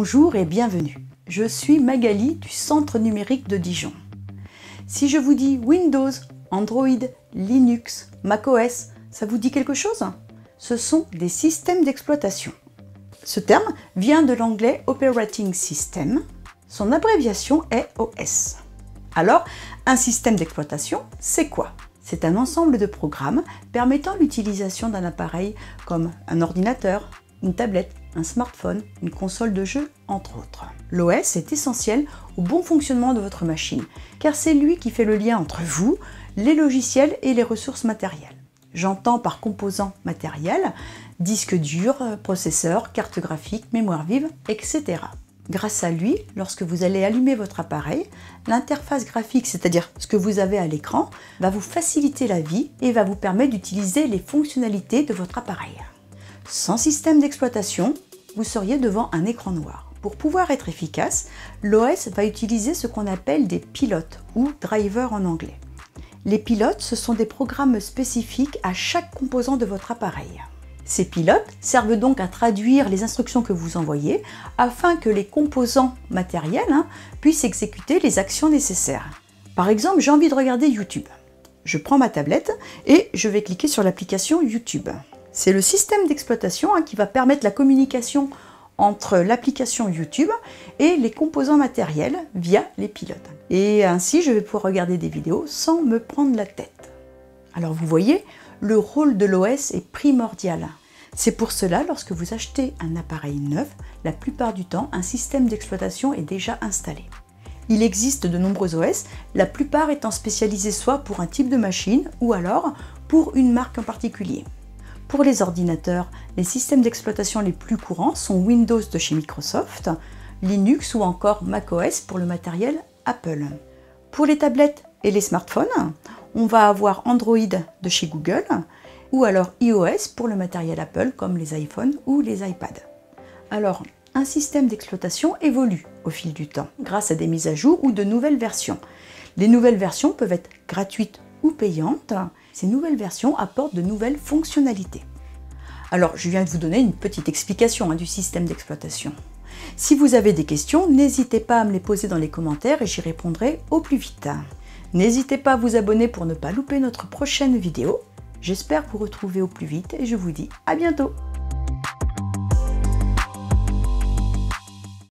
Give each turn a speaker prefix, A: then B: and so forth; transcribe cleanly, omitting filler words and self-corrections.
A: Bonjour et bienvenue. Je suis Magali du Centre numérique de Dijon. Si je vous dis Windows, Android, Linux, macOS, ça vous dit quelque chose? Ce sont des systèmes d'exploitation. Ce terme vient de l'anglais Operating System. Son abréviation est OS. Alors, un système d'exploitation, c'est quoi? C'est un ensemble de programmes permettant l'utilisation d'un appareil comme un ordinateur, une tablette, un smartphone, une console de jeu, entre autres. L'OS est essentiel au bon fonctionnement de votre machine, car c'est lui qui fait le lien entre vous, les logiciels et les ressources matérielles. J'entends par composants matériels, disque dur, processeur, carte graphique, mémoire vive, etc. Grâce à lui, lorsque vous allez allumer votre appareil, l'interface graphique, c'est-à-dire ce que vous avez à l'écran, va vous faciliter la vie et va vous permettre d'utiliser les fonctionnalités de votre appareil. Sans système d'exploitation, vous seriez devant un écran noir. Pour pouvoir être efficace, l'OS va utiliser ce qu'on appelle des pilotes ou drivers en anglais. Les pilotes, ce sont des programmes spécifiques à chaque composant de votre appareil. Ces pilotes servent donc à traduire les instructions que vous envoyez afin que les composants matériels puissent exécuter les actions nécessaires. Par exemple, j'ai envie de regarder YouTube. Je prends ma tablette et je vais cliquer sur l'application YouTube. C'est le système d'exploitation qui va permettre la communication entre l'application YouTube et les composants matériels via les pilotes. Et ainsi, je vais pouvoir regarder des vidéos sans me prendre la tête. Alors vous voyez, le rôle de l'OS est primordial. C'est pour cela, lorsque vous achetez un appareil neuf, la plupart du temps, un système d'exploitation est déjà installé. Il existe de nombreux OS, la plupart étant spécialisés soit pour un type de machine ou alors pour une marque en particulier. Pour les ordinateurs, les systèmes d'exploitation les plus courants sont Windows de chez Microsoft, Linux ou encore macOS pour le matériel Apple. Pour les tablettes et les smartphones, on va avoir Android de chez Google ou alors iOS pour le matériel Apple comme les iPhones ou les iPads. Alors, un système d'exploitation évolue au fil du temps grâce à des mises à jour ou de nouvelles versions. Les nouvelles versions peuvent être gratuites ou payantes. Ces nouvelles versions apportent de nouvelles fonctionnalités. Alors, je viens de vous donner une petite explication du système d'exploitation. Si vous avez des questions, n'hésitez pas à me les poser dans les commentaires et j'y répondrai au plus vite. N'hésitez pas à vous abonner pour ne pas louper notre prochaine vidéo. J'espère vous retrouver au plus vite et je vous dis à bientôt.